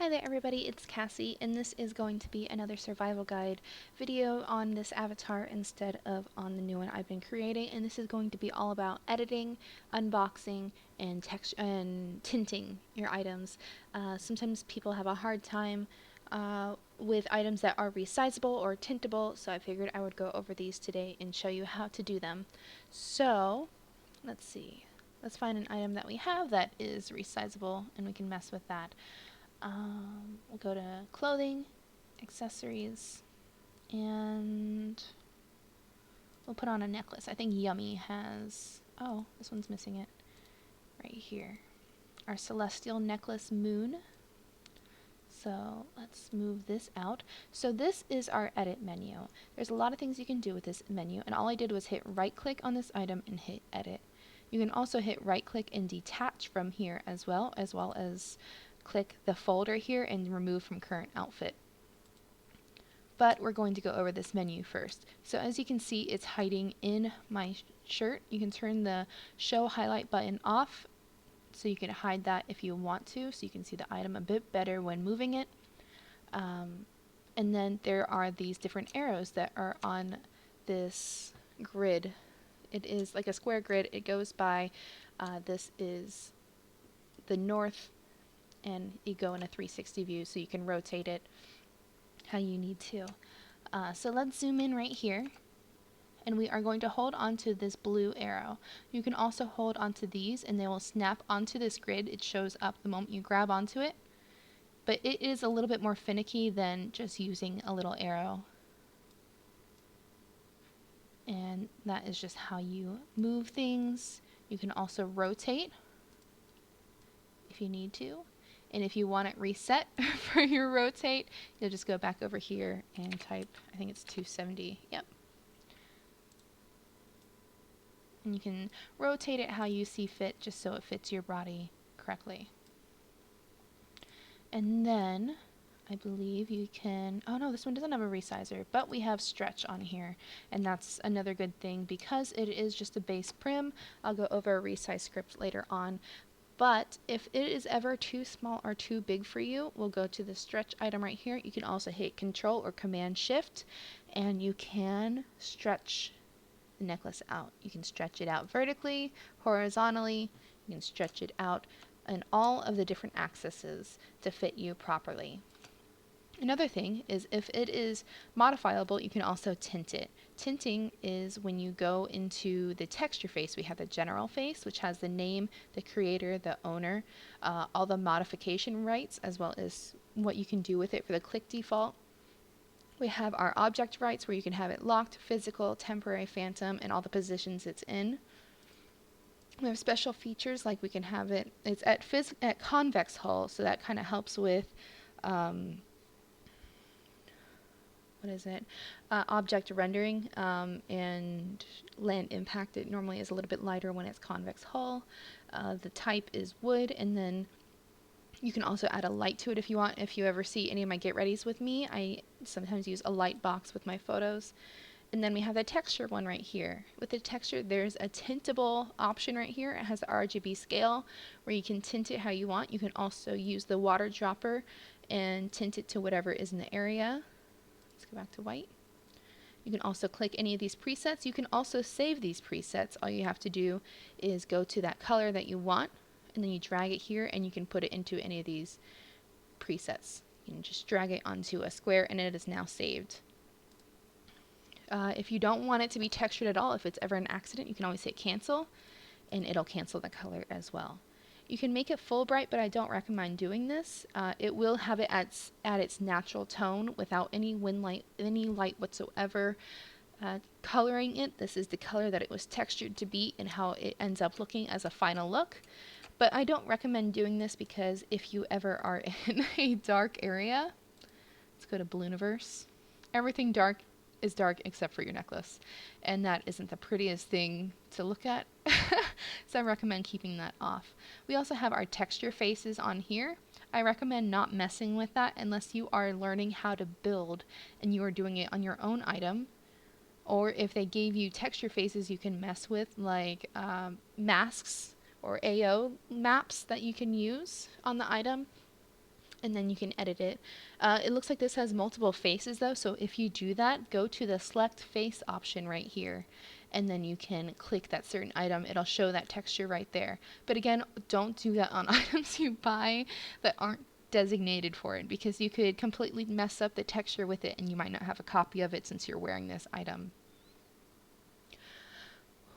Hi there everybody, it's Cassie, and this is going to be another survival guide video on this avatar instead of on the new one I've been creating, and this is going to be all about editing, unboxing, and tinting your items. Sometimes people have a hard time with items that are resizable or tintable, so I figured I would go over these today and show you how to do them. So, let's see. Let's find an item that we have that is resizable and we can mess with that. We'll go to clothing, accessories, and we'll put on a necklace. I think Yummy has, oh, this one's missing it right here. Our celestial necklace moon. So let's move this out. So this is our edit menu. There's a lot of things you can do with this menu, and all I did was hit right click on this item and hit edit. You can also hit right click and detach from here as well as click the folder here and remove from current outfit. But we're going to go over this menu first. So as you can see, it's hiding in my shirt. You can turn the show highlight button off so you can hide that if you want to, so you can see the item a bit better when moving it. And then there are these different arrows that are on this grid. It is like a square grid. It goes by, this is the north, and you go in a 360 view so you can rotate it how you need to. So let's zoom in right here, and we are going to hold onto this blue arrow. You can also hold onto these and they will snap onto this grid. It shows up the moment you grab onto it, but it is a little bit more finicky than just using a little arrow. And that is just how you move things. You can also rotate if you need to. And if you want it reset for your rotate, you'll just go back over here and type, I think it's 270, yep. And you can rotate it how you see fit, just so it fits your body correctly. And then, I believe you can, oh no, this one doesn't have a resizer, but we have stretch on here. And that's another good thing because it is just a base prim. I'll go over a resize script later on. But if it is ever too small or too big for you, we'll go to the stretch item right here. You can also hit Control or Command Shift, and you can stretch the necklace out. You can stretch it out vertically, horizontally, you can stretch it out in all of the different axes to fit you properly. Another thing is if it is modifiable, you can also tint it. Tinting is when you go into the texture face. We have the general face, which has the name, the creator, the owner, all the modification rights, as well as what you can do with it for the click default. We have our object rights where you can have it locked, physical, temporary, phantom, and all the positions it's in. We have special features like we can have it, it's at convex hull, so that kind of helps with object rendering and land impact. It normally is a little bit lighter when it's convex hull. The type is wood, and then you can also add a light to it if you want. If you ever see any of my get readies with me, I sometimes use a light box with my photos. And then we have the texture one right here. With the texture, there's a tintable option right here. It has the RGB scale where you can tint it how you want. You can also use the water dropper and tint it to whatever is in the area. Let's go back to white. You can also click any of these presets. You can also save these presets. All you have to do is go to that color that you want, and then you drag it here and you can put it into any of these presets. You can just drag it onto a square and it is now saved. If you don't want it to be textured at all, if it's ever an accident, you can always hit cancel and it'll cancel the color as well. You can make it full bright, but I don't recommend doing this. It will have it at its natural tone without any light whatsoever coloring it. This is the color that it was textured to be and how it ends up looking as a final look. But I don't recommend doing this because if you ever are in a dark area, let's go to Ballooniverse. Everything dark is dark except for your necklace, and that isn't the prettiest thing to look at. So I recommend keeping that off. We also have our texture faces on here. I recommend not messing with that unless you are learning how to build and you are doing it on your own item, or if they gave you texture faces you can mess with, like masks or AO maps that you can use on the item. and then you can edit it. It looks like this has multiple faces though, so if you do that, go to the select face option right here, and then you can click that certain item. It'll show that texture right there. But again, don't do that on items you buy that aren't designated for it, because you could completely mess up the texture with it and you might not have a copy of it since you're wearing this item.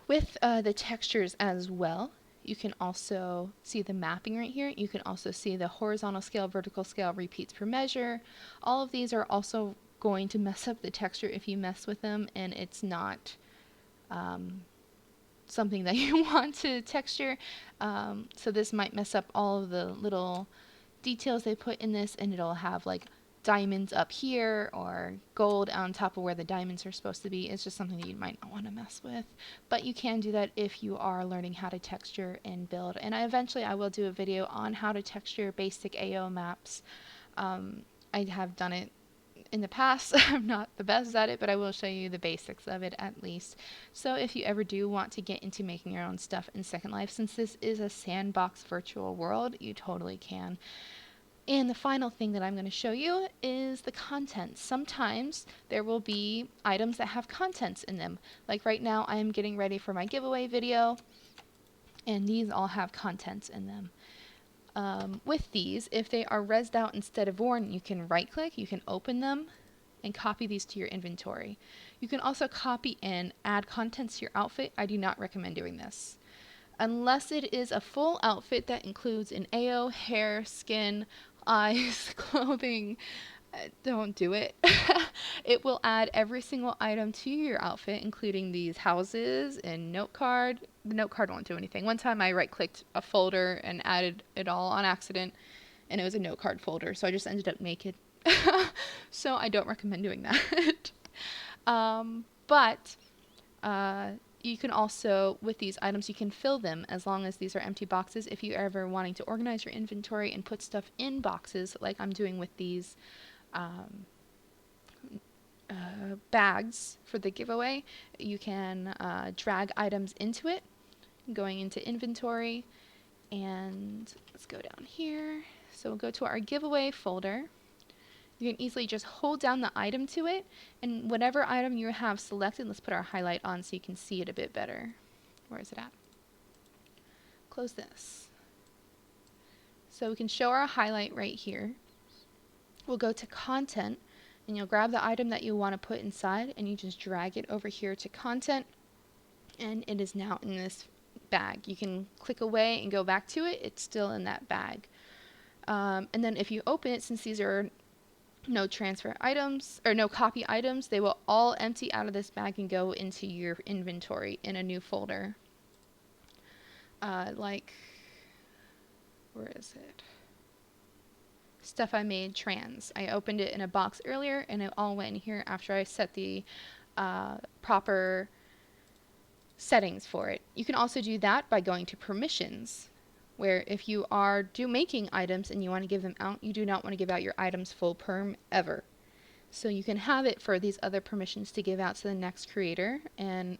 With the textures as well, you can also see the mapping right here. You can also see the horizontal scale, vertical scale, repeats per measure. All of these are also going to mess up the texture if you mess with them, and it's not something that you want to texture. So this might mess up all of the little details they put in this, and it'll have like diamonds up here or gold on top of where the diamonds are supposed to be. It's just something that you might not want to mess with, but you can do that if you are learning how to texture and build. And eventually I will do a video on how to texture basic AO maps. I have done it in the past. I'm not the best at it, but I will show you the basics of it at least. So if you ever do want to get into making your own stuff in Second Life, since this is a sandbox virtual world, you totally can. And the final thing that I'm going to show you is the contents. Sometimes there will be items that have contents in them. Like right now I am getting ready for my giveaway video, and these all have contents in them. With these, if they are rezzed out instead of worn, you can right click, you can open them, and copy these to your inventory. You can also copy and add contents to your outfit. I do not recommend doing this. Unless it is a full outfit that includes an AO, hair, skin, eyes, clothing, don't do it. It will add every single item to your outfit, including these houses and note card. The note card won't do anything. One time I right clicked a folder and added it all on accident, and it was a note card folder, so I just ended up naked. So I don't recommend doing that. But you can also, with these items, you can fill them as long as these are empty boxes. If you're ever wanting to organize your inventory and put stuff in boxes, like I'm doing with these bags for the giveaway, you can drag items into it, going into inventory, and let's go down here. So we'll go to our giveaway folder. You can easily just hold down the item to it, and whatever item you have selected, let's put our highlight on so you can see it a bit better. Where is it at? Close this. So we can show our highlight right here. We'll go to content, and you'll grab the item that you want to put inside, and you just drag it over here to content, and it is now in this bag. You can click away and go back to it. It's still in that bag. And then if you open it, since these are no transfer items or no copy items, they will all empty out of this bag and go into your inventory in a new folder. Like, where is it? Stuff I made trans. I opened it in a box earlier, and it all went in here after I set the proper settings for it. You can also do that by going to permissions, where if you are making items and you want to give them out, you do not want to give out your items full perm ever. So you can have it for these other permissions to give out to the next creator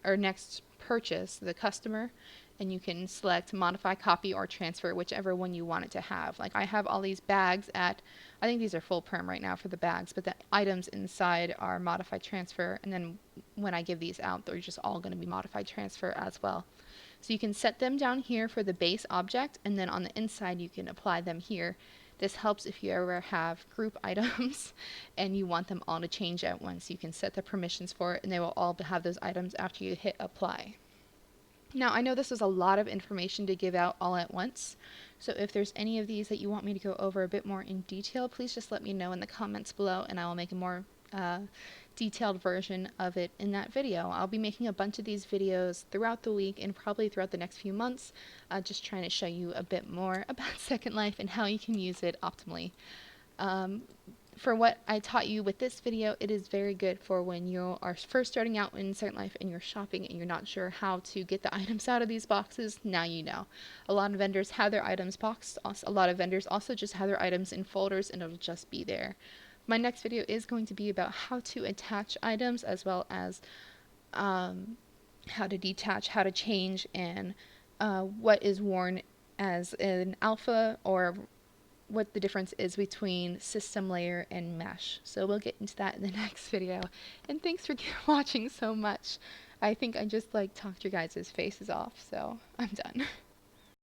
or next purchase, the customer, and you can select modify, copy, or transfer, whichever one you want it to have. Like I have all these bags I think these are full perm right now for the bags, but the items inside are modify, transfer, and then when I give these out, they're just all going to be modified, transfer as well. So you can set them down here for the base object, and then on the inside you can apply them here. This helps if you ever have group items and you want them all to change at once. You can set the permissions for it, and they will all have those items after you hit apply. Now, I know this is a lot of information to give out all at once, so if there's any of these that you want me to go over a bit more in detail, please just let me know in the comments below, and I will make a more detailed version of it in that video. I'll be making a bunch of these videos throughout the week and probably throughout the next few months, just trying to show you a bit more about Second Life and how you can use it optimally. For what I taught you with this video, it is very good for when you are first starting out in Second Life and you're shopping and you're not sure how to get the items out of these boxes. Now you know. A lot of vendors have their items boxed. A lot of vendors also just have their items in folders, and it'll just be there. My next video is going to be about how to attach items, as well as how to detach, how to change, and what is worn as an alpha or what the difference is between system layer and mesh. So we'll get into that in the next video. And thanks for watching so much. I think I just like talked your guys' faces off, so I'm done.